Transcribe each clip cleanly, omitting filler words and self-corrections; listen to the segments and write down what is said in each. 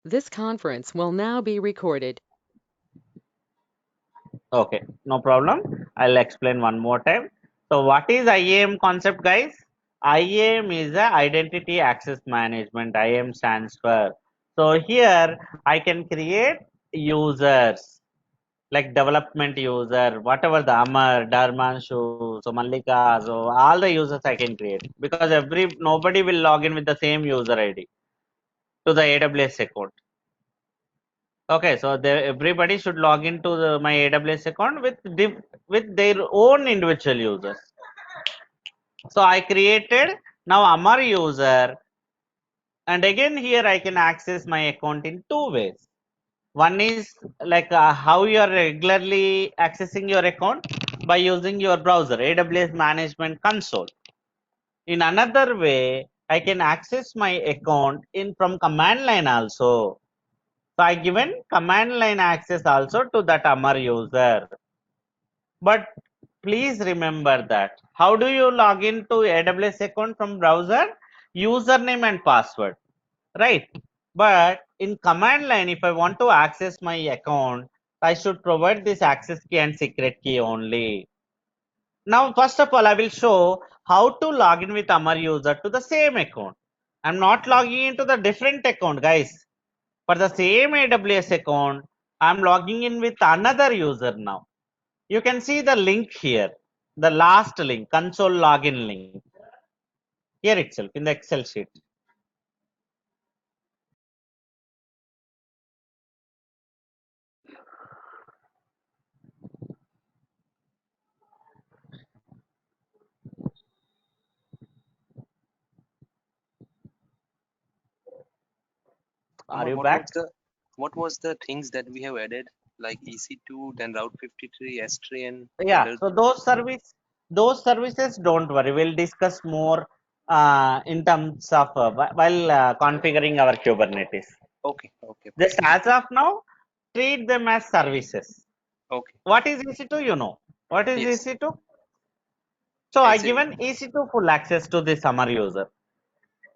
This conference will now be recorded. Okay, no problem. I'll explain one more time. So what is IAM concept, guys? IAM is a identity access management. IAM stands for. So here I can create users like development user, whatever the Amar, Dharmanshu, so Mallika, so all the users I can create because nobody will log in with the same user ID to the AWS account. Okay, so everybody should log into my AWS account with their own individual users. So I created now Amar user, and again here I can access my account in two ways. One is like how you are regularly accessing your account by using your browser, AWS Management Console. In another way, I can access my account in from command line also. So I given command line access also to that Amar user. But please remember that how do you log into AWS account from browser? Username and password, right? But in command line, if I want to access my account, I should provide this access key and secret key only. Now, first of all, I will show how to log in with Amar user to the same account. I'm not logging into the different account, guys. For the same AWS account, I'm logging in with another user now. You can see the link here, the last link, console login link, here itself in the Excel sheet. Are Amar, you back? what was the things that we have added like EC2, then Route 53, S3, and what Yeah, else? so those services, don't worry. We'll discuss more in terms of while configuring our Kubernetes. Okay, okay, Just perfect. as of now, treat them as services. Okay, What is EC2? You know. What is yes, EC2? So I Azure. given EC2 full access to the Summer user.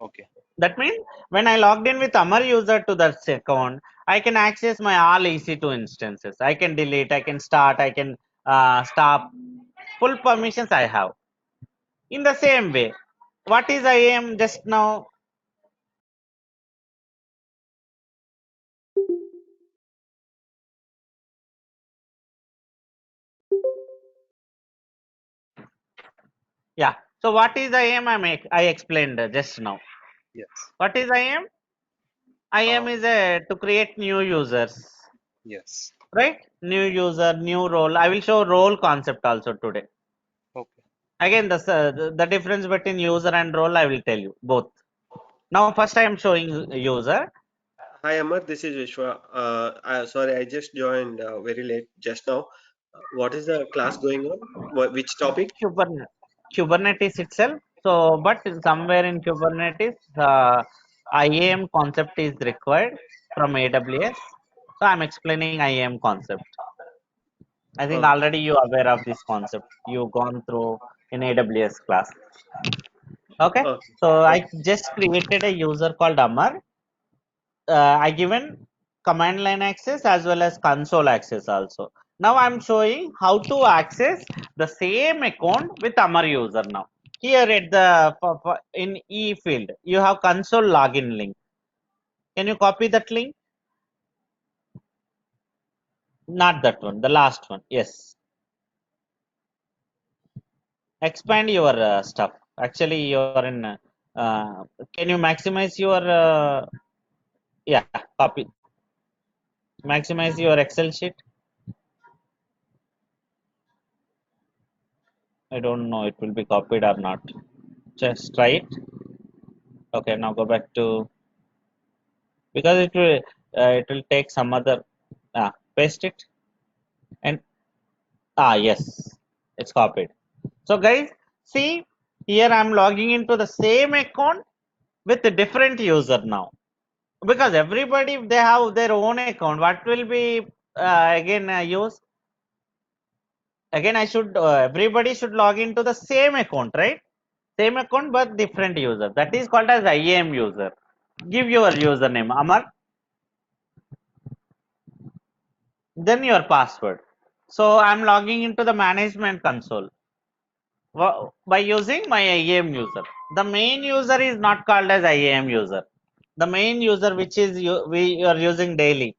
Okay, That means when I logged in with Amar user to that account, I can access my all EC2 instances. I can delete, I can start, I can stop. Full permissions I have. In the same way, what is IAM just now? Yeah. So what is IAM? I explained just now. yes, What is IAM? IAM uh, is to create new users, yes, right? New user, new role. I will show role concept also today. okay, Again, the difference between user and role I will tell you both. Now, first I am showing user. Hi Amar, this is Vishwa. Sorry, I just joined very late just now. What is the class going on? Which topic? Kubernetes itself. So, but somewhere in Kubernetes, IAM concept is required from AWS. So, I'm explaining IAM concept. I think Okay. already you are aware of this concept. You've gone through in AWS class. Okay. Okay. So, I Okay. just created a user called Amar. I given command line access as well as console access also. Now I'm showing how to access the same account with Amar user now. Here at the in E field, you have console login link. Can you copy that link? Not that one, the last one. Yes. Expand your stuff. Actually, you're in. Can you maximize your? Yeah, copy. Maximize your Excel sheet. I don't know it will be copied or not. Just try it. Okay, now go back to because it will take some other paste it and yes, it's copied. So guys, see here I'm logging into the same account with a different user now because everybody if they have their own account, what will be again use again I should everybody should log into the same account, right? Same account but different user, that is called as IAM user. Give your username Amar. then your password. So I'm logging into the management console by using my IAM user. The main user is not called as IAM user. The main user which is we are using daily.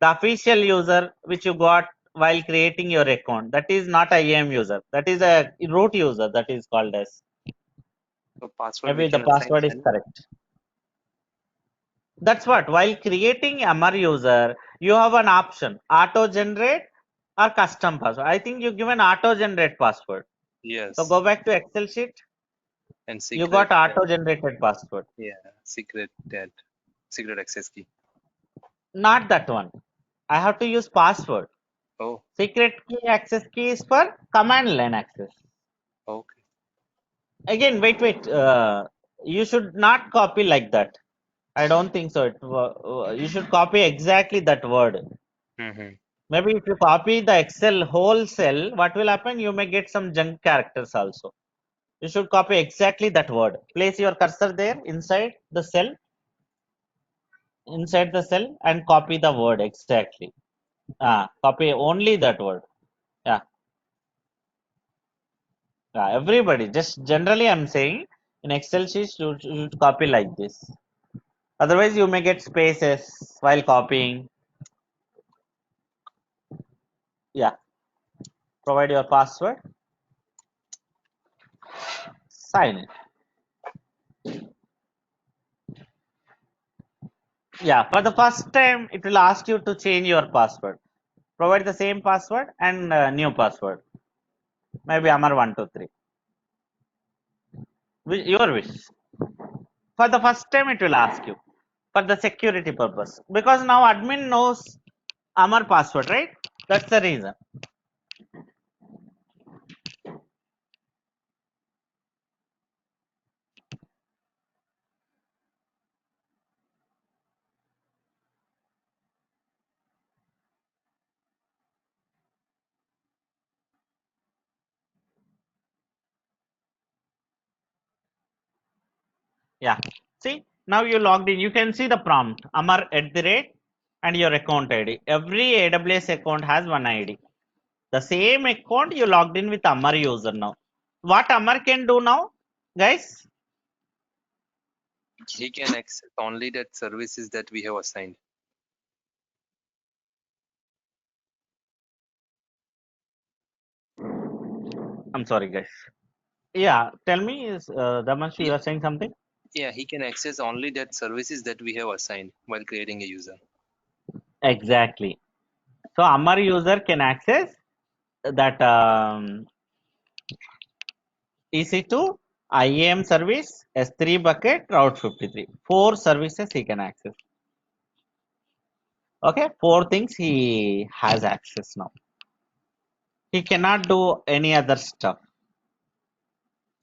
The official user which you got while creating your account, that is not IAM user. That is a root user, that is called as. So password we Maybe the can assign password is manually. correct. That's what, while creating MR user, you have an option, auto generate or custom password. I think you give an auto generate password. So Yes, go back to Excel sheet. and You secret. got auto generated password. Yeah, secret that secret access key. Not that one. I have to use password. Oh, Secret key access key is for command line access. okay. Again, wait. You should not copy like that. I don't think so. You should copy exactly that word. Mm-hmm. Maybe if you copy the Excel whole cell, what will happen? You may get some junk characters also. You should copy exactly that word. Place your cursor there inside the cell and copy the word exactly. Copy only that word. Yeah, everybody. Just generally, I'm saying in Excel sheets you should copy like this. Otherwise, you may get spaces while copying. Yeah, provide your password. Sign it. Yeah, for the first time, it will ask you to change your password. Provide the same password and new password. Maybe Amar123. Your wish. For the first time, it will ask you for the security purpose because now admin knows Amar password, right? That's the reason. Yeah. See, now you logged in. You can see the prompt Amar at the rate and your account ID. Every AWS account has one ID. The same account you logged in with Amar user now. What Amar can do now, guys? He can access only that services that we have assigned. I'm sorry, guys. Yeah, tell me, is Damanshu, you Yeah, are saying something? yeah, he can access only that services that we have assigned while creating a user. Exactly. So Amar user can access that EC2, IAM service, S3 bucket, Route 53. Four services he can access. Okay, four things he has access now. He cannot do any other stuff.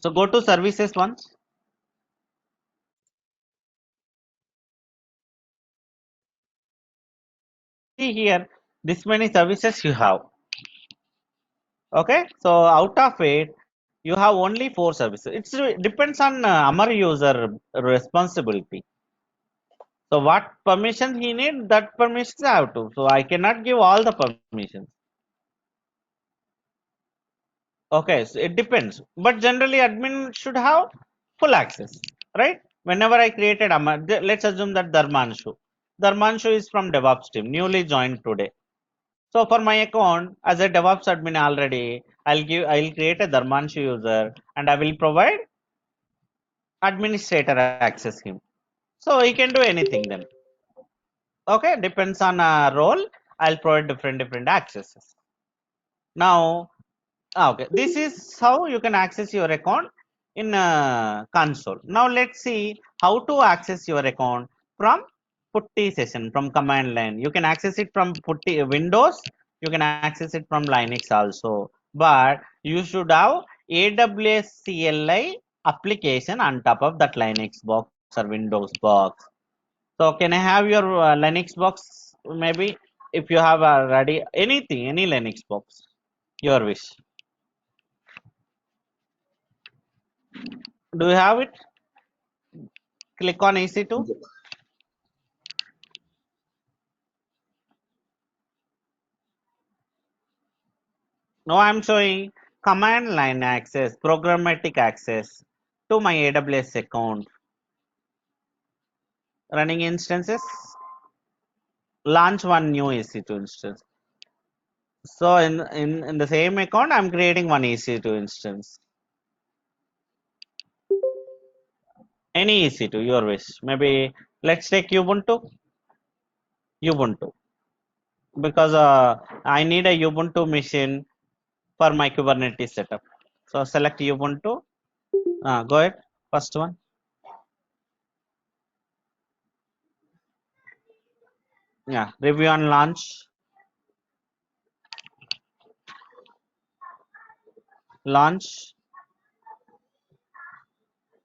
So go to services once. See here, this many services you have. Okay, so out of it, you have only four services. It depends on Amar user responsibility. So what permission he need, that permissions I have to. So I cannot give all the permissions. Okay, so it depends. But generally admin should have full access, right? Whenever I created Amar, let's assume that Dharmanshu. Dharmanshu is from DevOps team, newly joined today. So for my account as a DevOps admin already, I'll create a Dharmanshu user and I will provide administrator access him. So he can do anything then. Okay, depends on role. I'll provide different accesses. Now, okay, this is how you can access your account in console. Now let's see how to access your account from putty session from command line. You can access it from putty Windows. You can access it from Linux also, but you should have AWS CLI application on top of that Linux box or Windows box. So can I have your Linux box maybe if you have already anything, any Linux box, your wish. Do you have it? Click on EC2. Now I'm showing command line access, programmatic access to my AWS account. Running instances, launch one new EC2 instance. So in the same account, I'm creating one EC2 instance. Any EC2, your wish. Maybe let's take Ubuntu. Ubuntu. Because I need a Ubuntu machine for my Kubernetes setup. So select Ubuntu. Go ahead. First one. Yeah. Review and launch. Launch.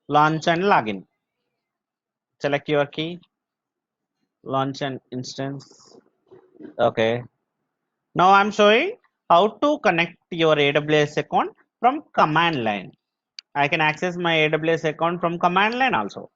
Launch and login. Select your key. Launch an instance. Okay. Now I'm showing how to connect your AWS account from command line. I can access my AWS account from command line also.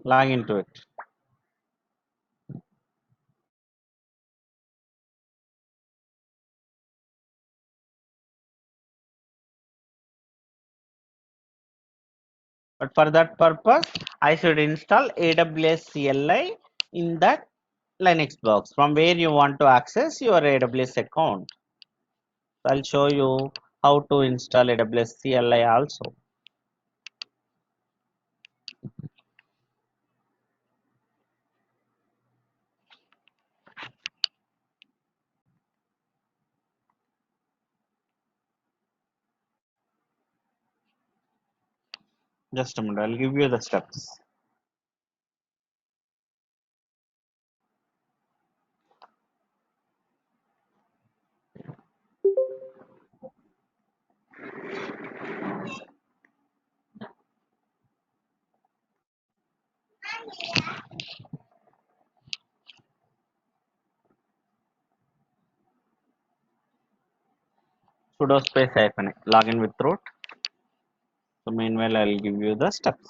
Log into it. But for that purpose, I should install AWS CLI in that Linux box from where you want to access your AWS account. So I'll show you how to install AWS CLI also. Just a minute, I'll give you the steps. Sudo space -, login with root. So meanwhile, I'll give you the steps.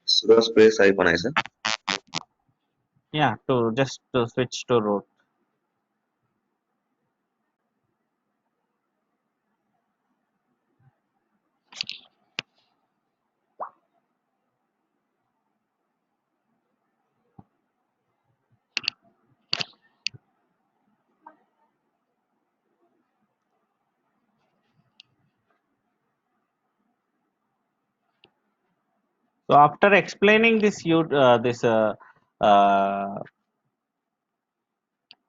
Sudo space -, sir. Yeah, to just to switch to root. So after explaining this, uh,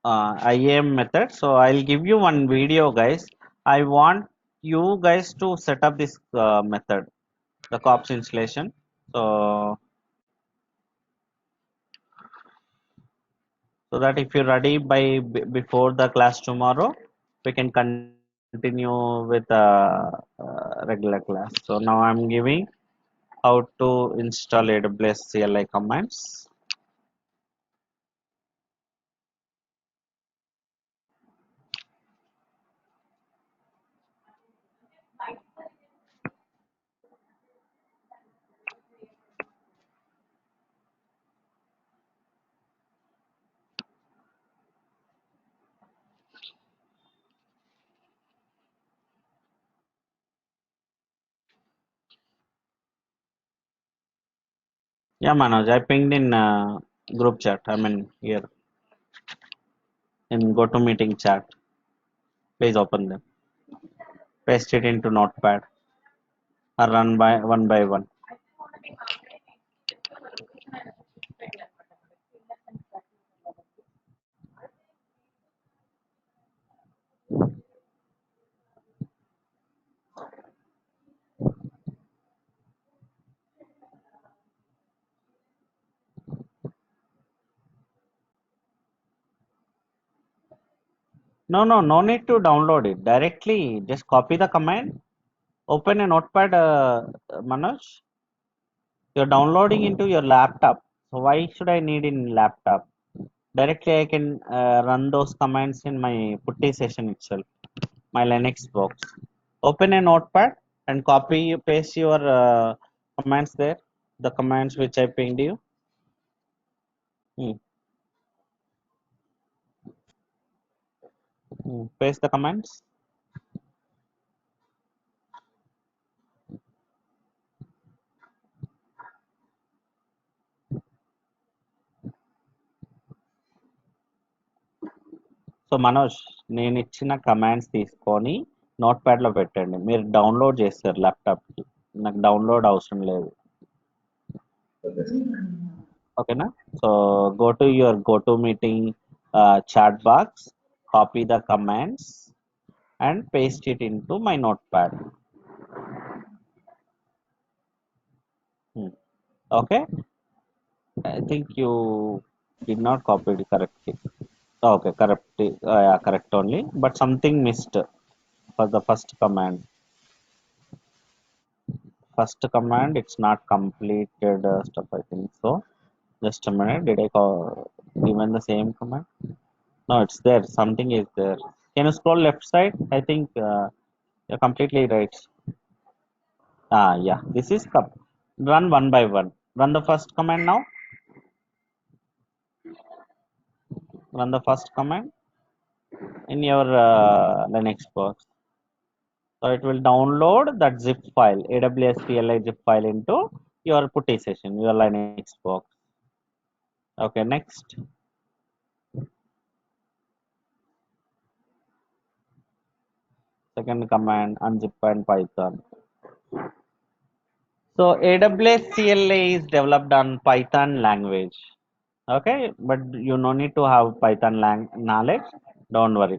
IAM method, so I'll give you one video, guys. I want you guys to set up this method, the COPS installation. So that if you're ready by before the class tomorrow, we can continue with regular class. So now I'm giving how to install AWS CLI commands. Yeah, Manoj, I pinged in group chat. I mean here in GoToMeeting chat. Please open them. Paste it into Notepad or run by one by one. No need to download it. Directly, just copy the command, open a notepad, Manoj. You're downloading into your laptop. So why should I need in laptop? Directly, I can run those commands in my putty session itself, my Linux box. Open a notepad and copy, paste your commands there, the commands which I pinged you. Paste the commands. So Manoj నేను ఇచ్చిన commands తీసుకొని note pad లో పెట్టండి. మీరు download చేస్తారు laptop కి. నాకు download అవసరం లేదు. ఓకేనా? So go to your go to meeting chat box, copy the commands and paste it into my notepad. Okay, I think you did not copy it correctly. Okay, correct. Yeah, correct only, but something missed for the first command. First command, it's not completed stuff, I think so. Just a minute, did I call even the same command? No, it's there. Something is there. Can you scroll left side? I think you're completely right. Yeah, this is run one by one. Run the first command now. Run the first command in your Linux box. So it will download that zip file, AWS CLI zip file into your putty session, your Linux box. Okay, next. Second command, unzip and Python. So AWS CLI is developed on Python language. Okay, but you no need to have Python knowledge. Don't worry.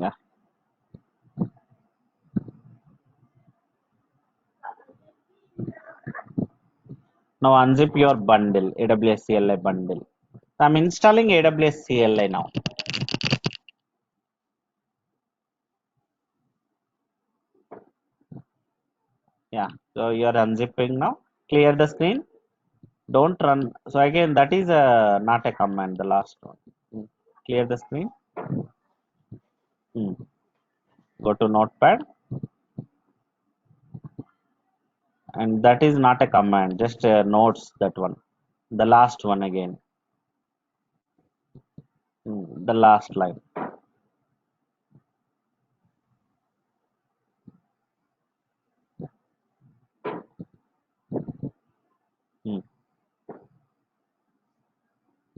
Yeah. Now unzip your bundle, AWS CLI bundle. I'm installing AWS CLI now. Yeah, so you're unzipping now. Clear the screen. Don't run. So again, that is not a command, the last one. Clear the screen. Go to notepad. And that is not a command, just notes, that one. The last one again. The last line.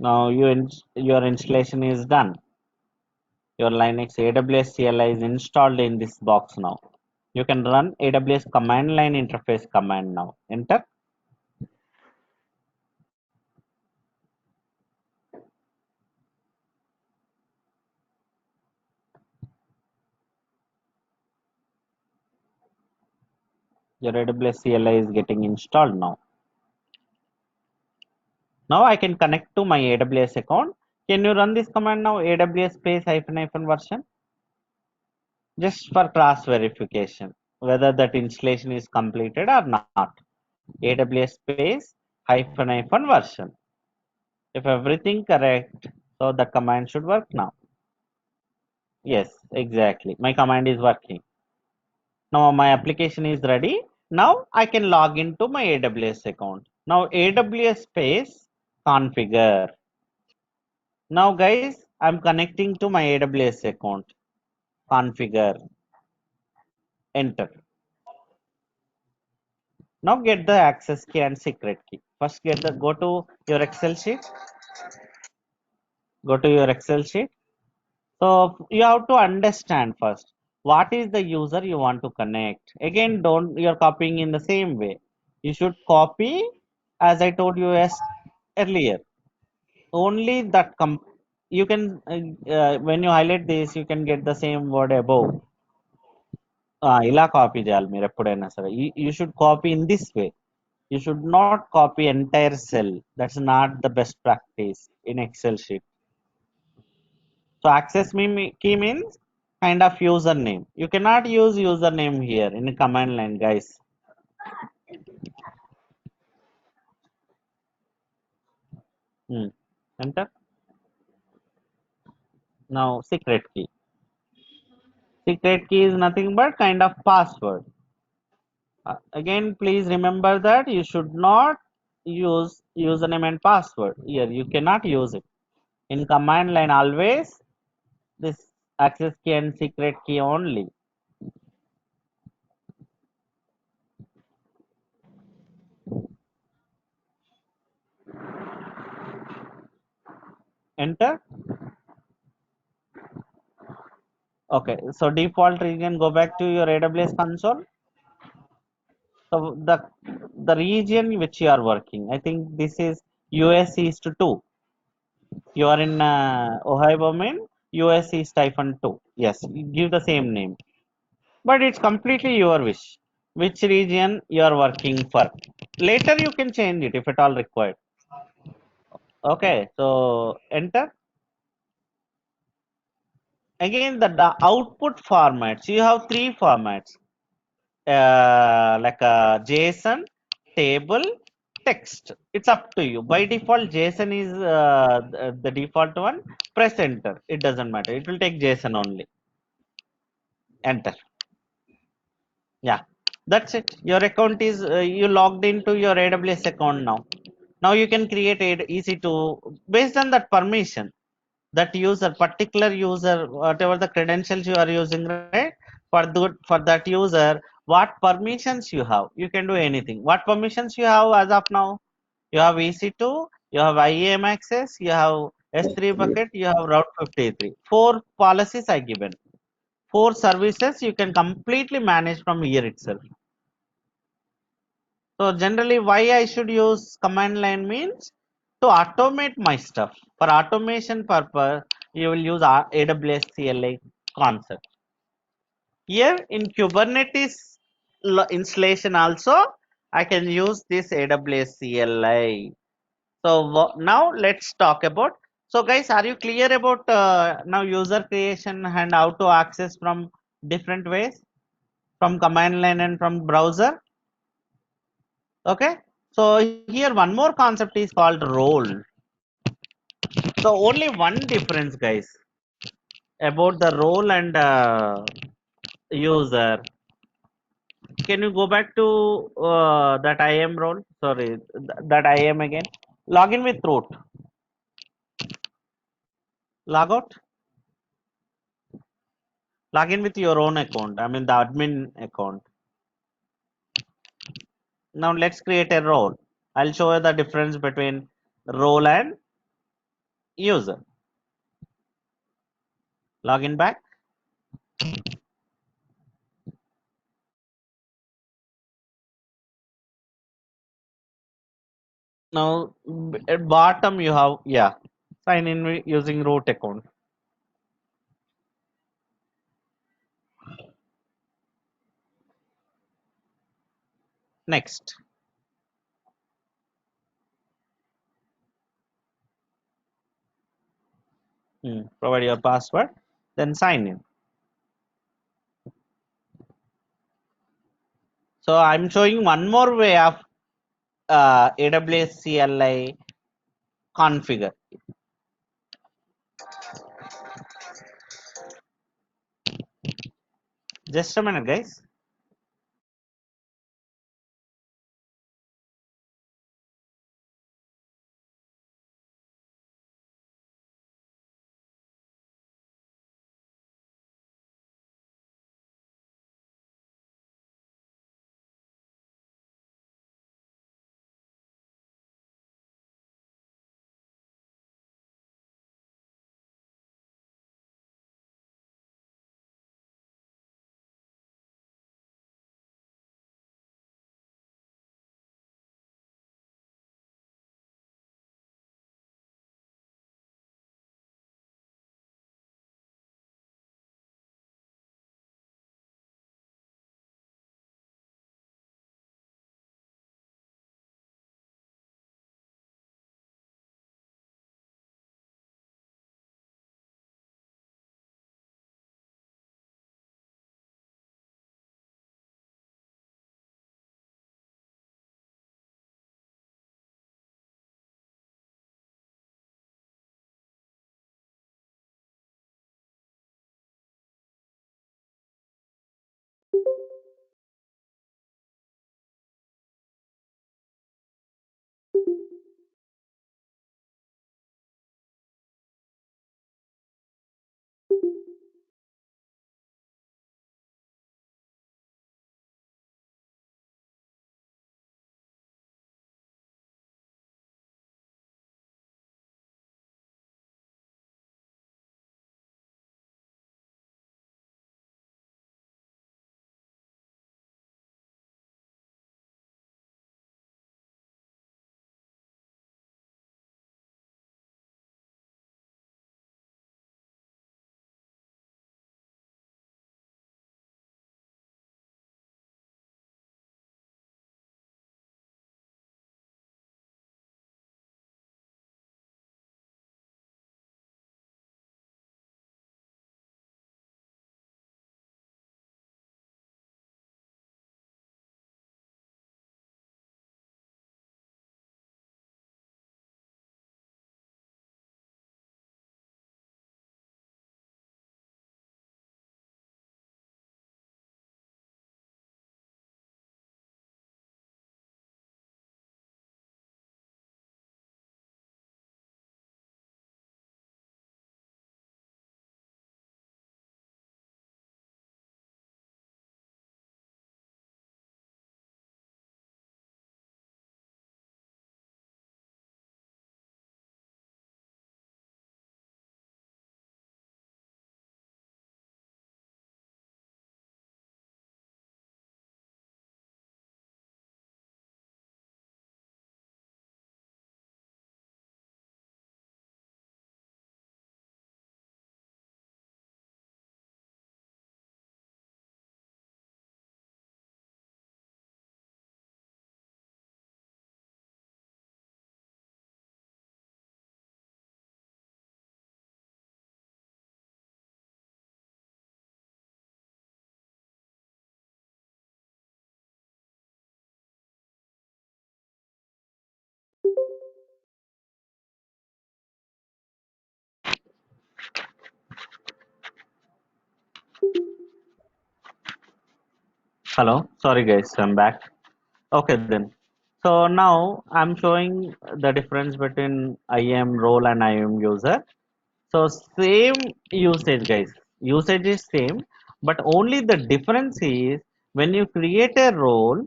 Now your installation is done. Your Linux AWS CLI is installed in this box now. You can run AWS command line interface command now. Enter. Your AWS CLI is getting installed now. Now I can connect to my AWS account. Can you run this command now? AWS space -- version. Just for cross verification whether that installation is completed or not. AWS space -- version. If everything correct, so the command should work now. Yes, exactly. My command is working. Now my application is ready. Now I can log into my AWS account. Now AWS space configure. Now guys, I'm connecting to my AWS account. Configure. Enter. Now get the access key and secret key. First go to your Excel sheet. Go to your Excel sheet. So you have to understand first what is the user you want to connect. Again, you're copying in the same way. You should copy as I told you earlier. Only that you can when you highlight this, you can get the same word above. ఇలా copy చేయాలి మీరు ఎప్పుడైనా సరే. You should copy in this way. You should not copy entire cell. That's not the best practice in Excel sheet. So key means kind of username. You cannot use username here in command line, guys. Enter. Now secret key. Secret key is nothing but kind of password. Again, please remember that you should not use username and password. Here you cannot use it. In command line always this access key and secret key only. Enter. Okay, so default region, go back to your AWS console. So the region which you are working, I think this is US East 2. You are in Ohio domain, US East -2. Yes, give the same name. But it's completely your wish. Which region you are working for. Later you can change it if at all required. Okay, so enter. Again, the output formats. You have three formats. Like a JSON, table, text. It's up to you. By default, JSON is the default one. Press enter. It doesn't matter. It will take JSON only. Enter. Yeah, that's it. Your account is you logged into your AWS account now. Now you can create a EC2 based on that permission. That user, particular user, whatever the credentials you are using, right? For that user, what permissions you have, you can do anything. What permissions you have as of now? You have EC2, you have IAM access, you have S3 bucket, you have Route 53. Four policies I given. Four services you can completely manage from here itself. So generally, why I should use command line means to automate my stuff. For automation purpose, you will use AWS CLI concept. Here in Kubernetes installation also, I can use this AWS CLI. So now let's talk about. So guys, are you clear about now user creation and how to access from different ways from command line and from browser? Okay. So here one more concept is called role. So only one difference, guys, about the role and user. Can you go back to that IAM role? Sorry, that IAM again. Login with root. Log out. Log in with your own account. I mean the admin account. Now let's create a role. I'll show you the difference between role and user. Login back. Now at bottom you have, yeah, sign in using root account. Next. Provide your password, then sign in. So I'm showing one more way of AWS CLI configure. Just a minute, guys. Hello, sorry guys, I'm back. Okay then. So now I'm showing the difference between IAM role and IAM user. So same usage guys. Usage is same, but only the difference is when you create a role,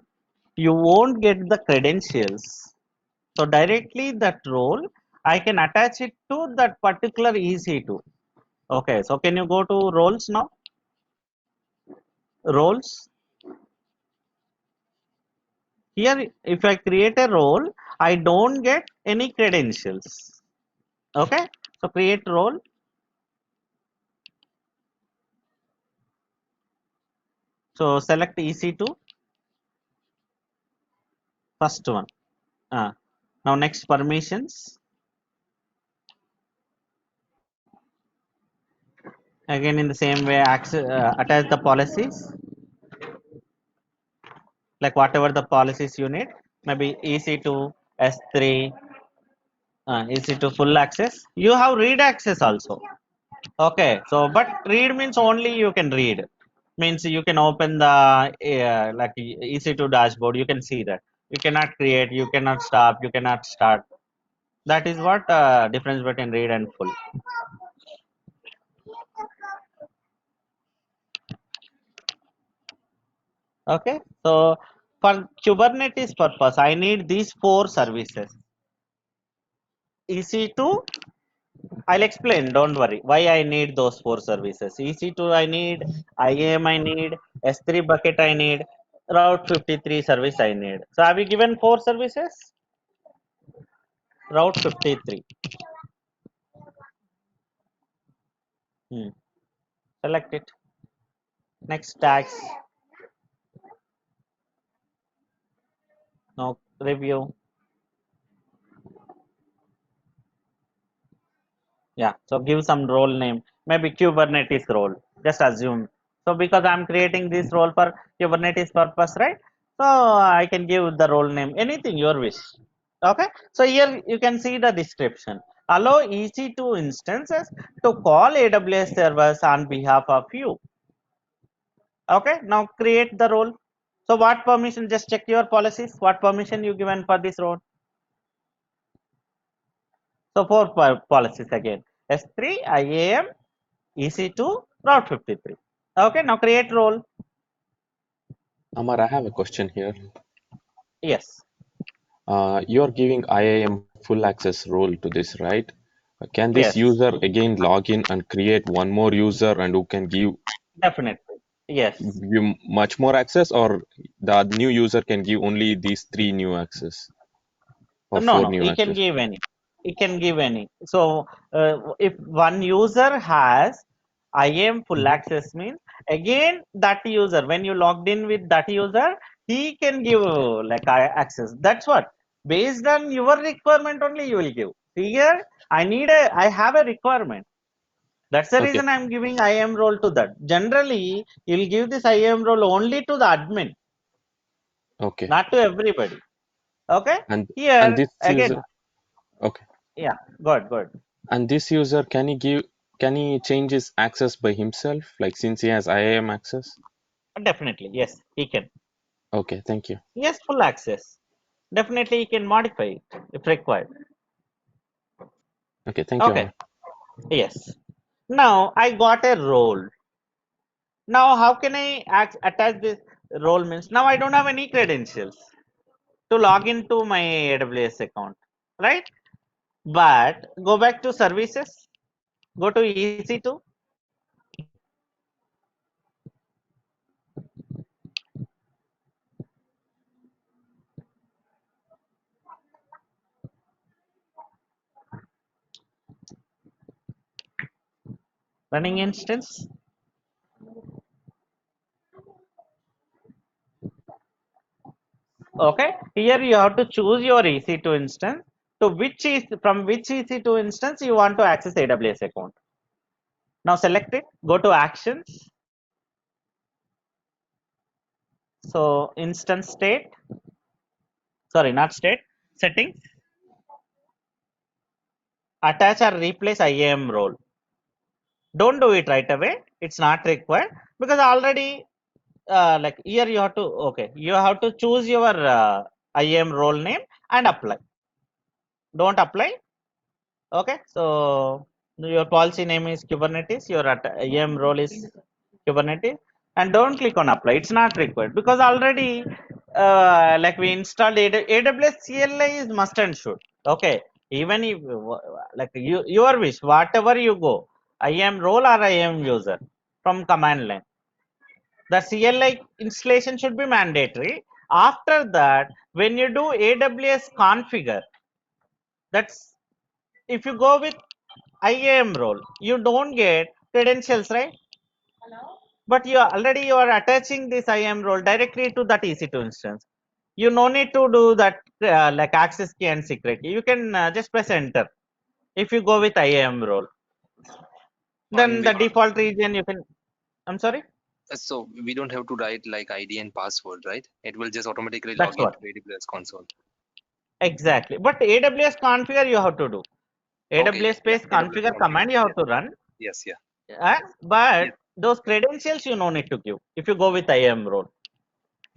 you won't get the credentials. So directly that role, I can attach it to that particular EC2. Okay, so can you go to roles now? Roles. Here, if I create a role, I don't get any credentials. Okay, so create role. So select EC2, first one. Now next permissions. Again in the same way, access, attach the policies, like whatever the policies you need. Maybe EC2, S3, EC2 full access. You have read access also. Okay, so but read means only you can read. Means you can open the like EC2 dashboard. You can see that. You cannot create. You cannot stop. You cannot start. That is what difference between read and full. Okay, so for Kubernetes purpose, I need these 4 services. EC2, I'll explain. Don't worry. Why I need those 4 services. EC2 I need, IAM I need, S3 bucket I need, Route 53 service I need. So have you given 4 services? Route 53. Select it. Next tags. Now review. Yeah. So give some role name. Maybe Kubernetes role. Just assume. So because I'm creating this role for Kubernetes purpose, right? So I can give the role name. Anything your wish. Okay. So here you can see the description. Allow EC2 instances to call AWS servers on behalf of you. Okay. Now create the role. So what permission? Just check your policies. What permission you given for this role? So 4 policies again. S3, IAM, EC2, Route 53. Okay, now create role. Amar, I have a question here. Yes, You're giving IAM full access role to this, right? Can this yes, user again log in and create one more user and who can give definitely. Yes. you much more access, or the new user can give only these 3 new access or No, 4 no, new he can access? give any. He can give any. So if one user has IAM full Mhm. access means again that user when you logged in with that user he can give like access. That's what based on your requirement only you will give. Here I have a requirement. That's the Okay, reason I'm giving IAM role to that. Generally, you'll give this IAM role only to the admin, okay. not to everybody. Okay? And Here this user, again, okay. yeah, good, good. And this user, can he change his access by himself, like since he has IAM access? Definitely, yes, he can. Okay, thank you. He has full access. Definitely, he can modify it if required. Okay, thank you, Okay, Amar. yes. Now I got a role. Now, how can I attach this role? Means now I don't have any credentials to log into my AWS account, right? But go back to services, go to EC2, running instance. Okay, here you have to choose your EC2 instance to which is from which EC2 instance you want to access AWS account. Now select it, go to actions. So instance state, sorry, not state, settings, attach or replace IAM role. Don't do it right away. It's not required because already like here you have to, okay, you have to choose your IAM role name and apply. Don't apply. Okay, so your policy name is Kubernetes, your IAM role is Kubernetes, and don't click on apply. It's not required because already like we installed AWS CLI is must and should. Okay, even if like your wish, whatever you go, IAM role or IAM user from command line. The CLI installation should be mandatory. After that, when you do AWS configure, that's if you go with IAM role, you don't get credentials, right? But you are attaching this IAM role directly to that EC2 instance. You no need to do that like access key and secret key. You can just press enter if you go with IAM role. Fine Then the with default region you can. I'm sorry. so we don't have to write like ID and password, right? It will just automatically That's log what into AWS console. exactly. But AWS configure you have to do. Okay, AWS yeah, space AWS configure configure. command you have Yes, to run. yes, yeah, But yes, those credentials you no need to give if you go with IAM role.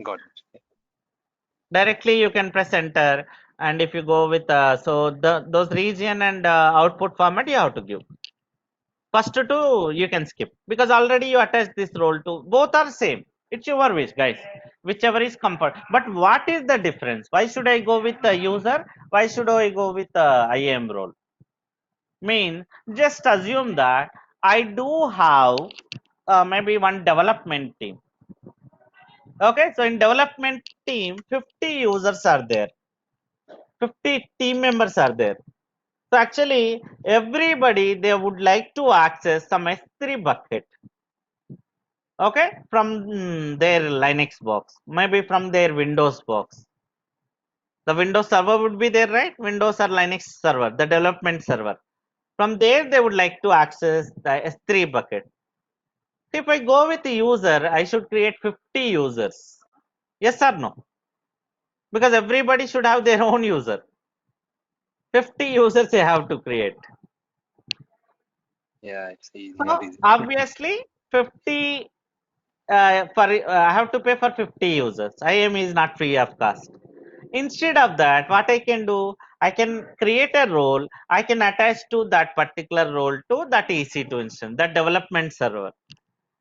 got it. Directly you can press enter, and if you go with so those region and output format you have to give. First two you can skip because already you attach this role to both are same. It's your wish, guys, whichever is comfort. But what is the difference? Why should I go with the user? Why should I go with the IAM role? Mean just assume that I do have maybe one development team. Okay, so in development team 50 users are there, 50 team members are there. So actually everybody they would like to access some S3 bucket, okay, from their Linux box, maybe from their Windows box. The Windows server would be there, right? Windows or Linux server, the development server. From there they would like to access the S3 bucket. If I go with the user, I should create 50 users. Yes or no? Because everybody should have their own user. 50 users they have to create. Yeah, it's easy, not So easy. obviously 50 for I have to pay for 50 users. IAM is not free of cost. Instead of that, what I can do, I can create a role. I can attach to that particular role to that EC2 instance, that development server.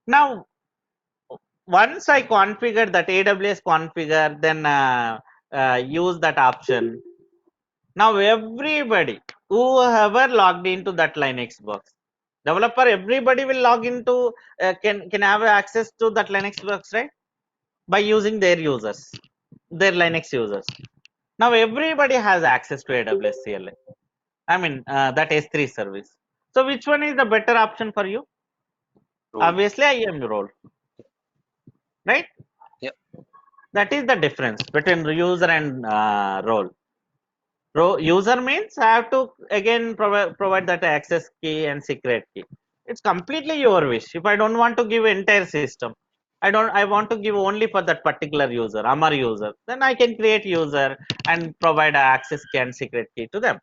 Now, once I configure that AWS configure, then use that option. Now everybody, whoever logged into that Linux box, developer, everybody will log into can have access to that Linux box, right? By using their users, their Linux users. Now everybody has access to AWS CLI. I mean that S3 service. So which one is the better option for you? Role. Obviously IAM role, right? Yeah, That is the difference between user and role. User means I have to again provide that access key and secret key. It's completely your wish. If I don't want to give entire system, I want to give only for that particular user, Amar user, then I can create user and provide a access key and secret key to them.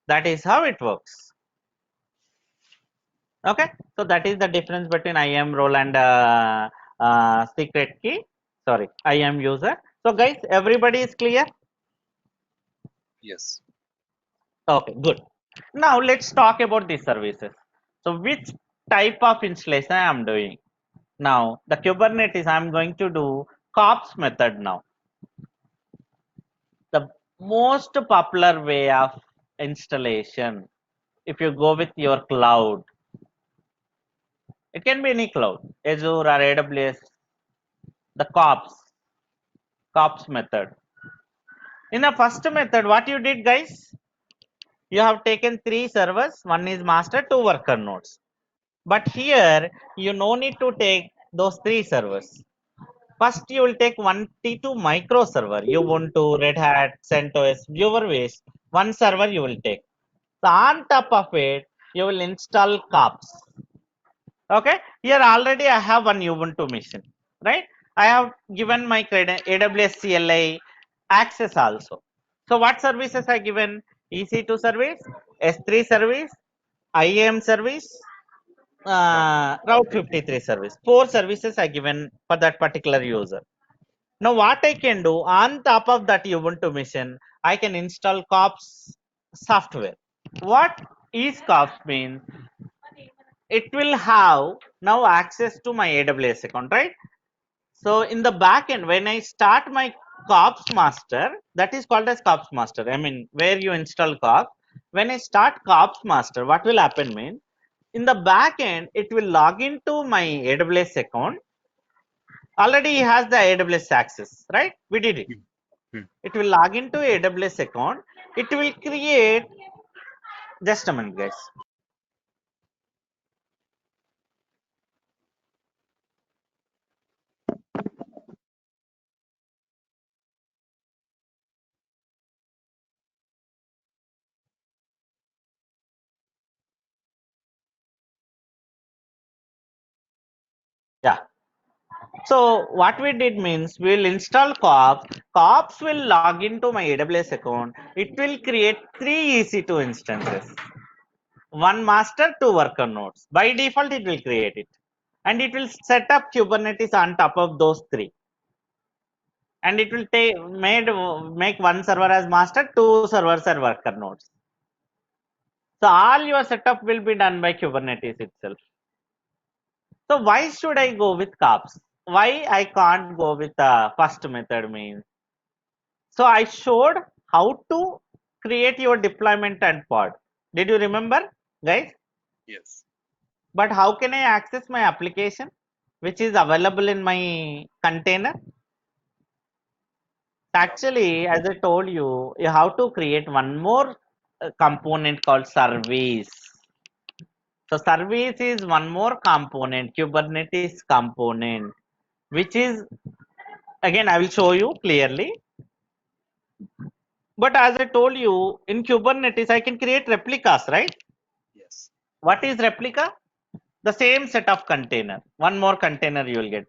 That is how it works. Okay, so that is the difference between IAM role and secret key. Sorry, IAM user. So guys, everybody is clear? yes, Okay, good. Now let's talk about these services. So which type of installation I am doing? Now the Kubernetes I am going to do kops method now. The most popular way of installation, if you go with your cloud, it can be any cloud, Azure or AWS, the kops method. In the first method, what you did, guys? You have taken 3 servers, one is master, 2 worker nodes. But here you no need to take those 3 servers. First you will take one T2 micro server, Ubuntu, Red Hat, CentOS, your wish. One server you will take. So on top of it, you will install kops. Okay, here already I have one Ubuntu machine, right? I have given my AWS CLI access also. So what services are given? EC2 service, S3 service, IAM service, Route 53 service. 4 services are given for that particular user. Now what I can do on top of that Ubuntu machine, I can install COPS software. What is COPS means? It will have now access to my AWS account, right? So in the back end, when I start my COPS master, that is called as COPS master. I mean, where you install COPS. When I start COPS master, what will happen means, in the back end, it will log into my AWS account. Already has the AWS access, right? We did it. It will log into AWS account. It will create, just a minute, guys. Yeah. So what we did means we'll install COPS. COPS will log into my AWS account. It will create 3 EC2 instances. 1 master, 2 worker nodes. By default, it will create it. And it will set up Kubernetes on top of those 3. And it will make 1 server as master, 2 servers as worker nodes. So all your setup will be done by Kubernetes itself. So why should I go with COPS? Why I can't go with the first method means? So I showed how to create your deployment and pod. Did you remember, guys? Yes. But how can I access my application which is available in my container? Actually, as I told you, you have to create one more component called service. So service is one more component, Kubernetes component, which is, again, I will show you clearly. But as I told you, in Kubernetes, I can create replicas, right? Yes. What is replica? The same set of container. One more container you will get.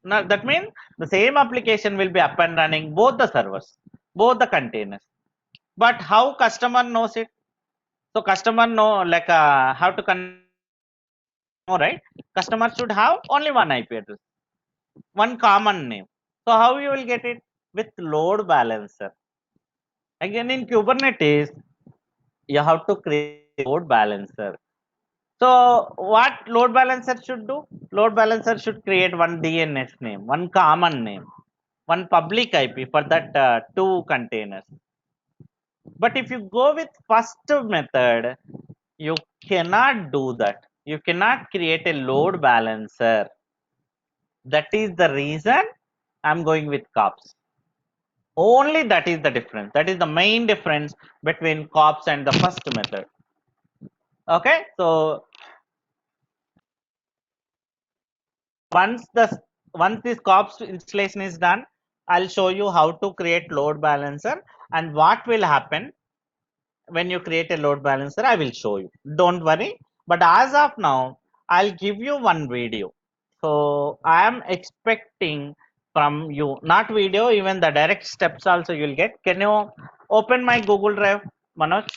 Now that means the same application will be up and running both the servers, both the containers. But how customer knows it? So customer know like how to know, right? Customer should have only one IP address, one common name. So how you will get it? With load balancer. Again in Kubernetes, you have to create load balancer. So what load balancer should do? Load balancer should create one DNS name, one common name, one public IP for that 2 containers. But if you go with first method, you cannot do that. You cannot create a load balancer. That is the reason I'm going with COPS. Only that is the difference. That is the main difference between COPS and the first method. Okay, so once this COPS installation is done, I'll show you how to create load balancer and what will happen when you create a load balancer. I will show you. Don't worry. But as of now, I'll give you one video. So I am expecting from you, not video, even the direct steps also you'll get. Can you open my Google Drive, Manoj?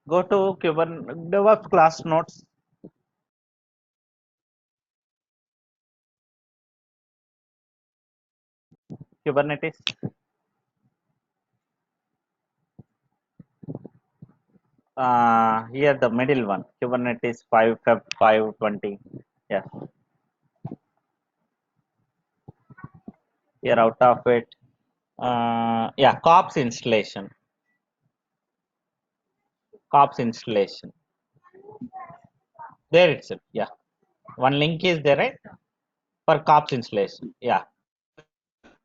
Go to Kubernetes DevOps class notes. Kubernetes. Here the middle one, Kubernetes 5 Feb 520. Yes. Here out of it. Yeah, COPS installation. COPS installation. There itself. Yeah. One link is there, right? For COPS installation. Yeah.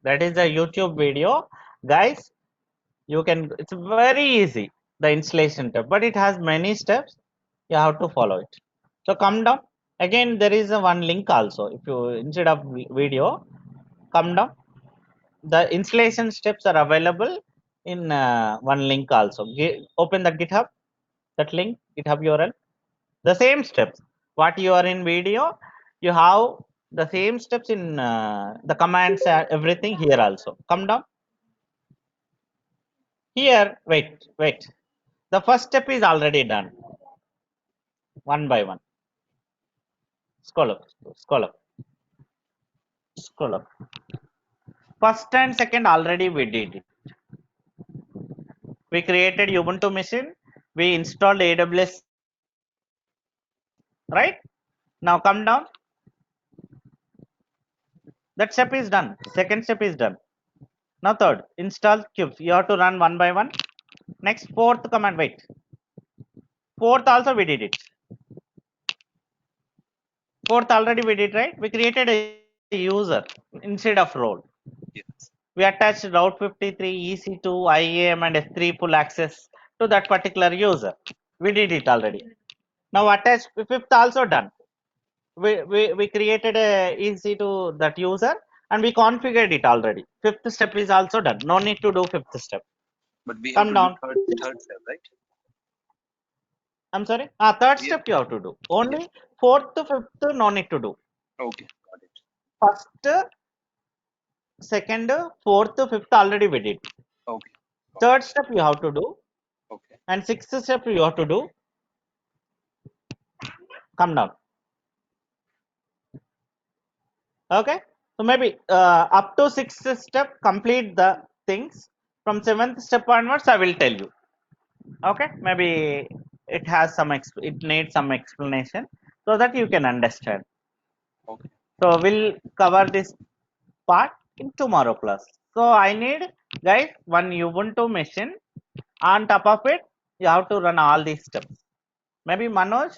That is a YouTube video. Guys, you can, it's very easy, the installation step, but it has many steps. You have to follow it. So come down. Again, there is a one link also. If you instead of video, come down. The installation steps are available in one link also. Open the GitHub, that link, GitHub URL. The same steps. What you are in video, you have the same steps in the commands, everything here also. Come down. Here, wait. The first step is already done. One by one. Scroll up. First and second already we did it. We created Ubuntu machine. We installed AWS. Right? Now come down. That step is done. Second step is done. Now third, install cubes. You have to run one by one. Next, fourth command. Wait. Fourth also we did it. Fourth already we did, right? We created a user instead of role. Yes. We attached Route 53, EC2, IAM, and S3 full access to that particular user. We did it already. Now attach fifth also done. We created a EC2 that user and we configured it already. Fifth step is also done. No need to do fifth step. But we have Come to down. do third step, right? I'm sorry. Third Yeah. step you have to do. Only fourth to fifth no need to do. Okay, got it. First, second, fourth, fifth already we did. Okay. Third step you have to do, Okay. and sixth step you have to do. Come down. Okay. So maybe up to sixth step complete the things. From seventh step onwards, I will tell you. Okay. Maybe it has some it needs some explanation so that you can understand. Okay. So we'll cover this part in tomorrow class. So I need, guys, one Ubuntu machine. On top of it, you have to run all these steps. Maybe Manoj,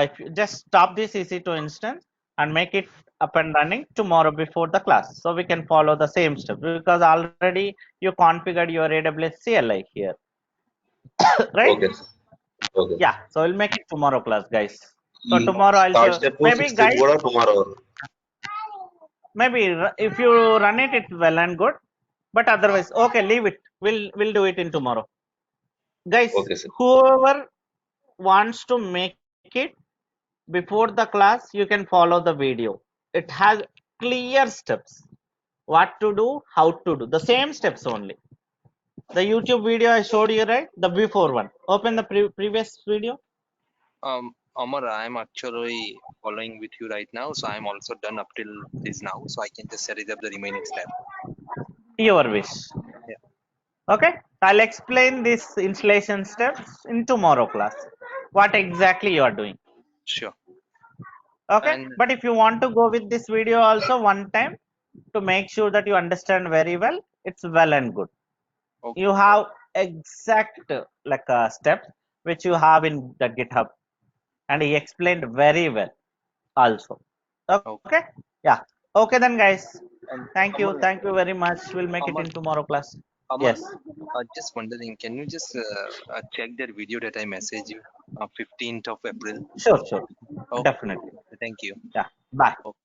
if you just stop this EC2 instance and make it up and running tomorrow before the class, so we can follow the same steps because already you configured your AWS CLI here, right? Okay, sir. Okay. Yeah. So we'll make it tomorrow class, guys. So ఈ tomorrow I'll third show. Step Maybe sixth step guys, కూడా tomorrow. maybe if you run it, it's well and good. But otherwise, okay, leave it. We'll do it in tomorrow, guys. Okay sir. Whoever wants to make it before the class, you can follow the video. It has clear steps, what to do, how to do, the same steps only. The YouTube video I showed you, right? The before one. Open the previous video. Amar, I'm actually following with you right now, so I'm also done up till this now, so I can just set it up the remaining step. Your wish. Yeah. Okay, I'll explain this installation steps in tomorrow class, what exactly you are doing. Sure. Okay. And But if you want to go with this video also one time to make sure that you understand very well, it's well and good. okay. You have exact like steps which you have in the GitHub, and he explained very well also. Okay. Yeah. Okay then, guys. And Thank you. Amar, Thank you very much. We'll make it Amar, in tomorrow class. Amar, Yes. just wondering, can you just check that video that I messaged you 15th of April? Sure. Okay. Definitely. Thank you. Yeah. Bye. Okay.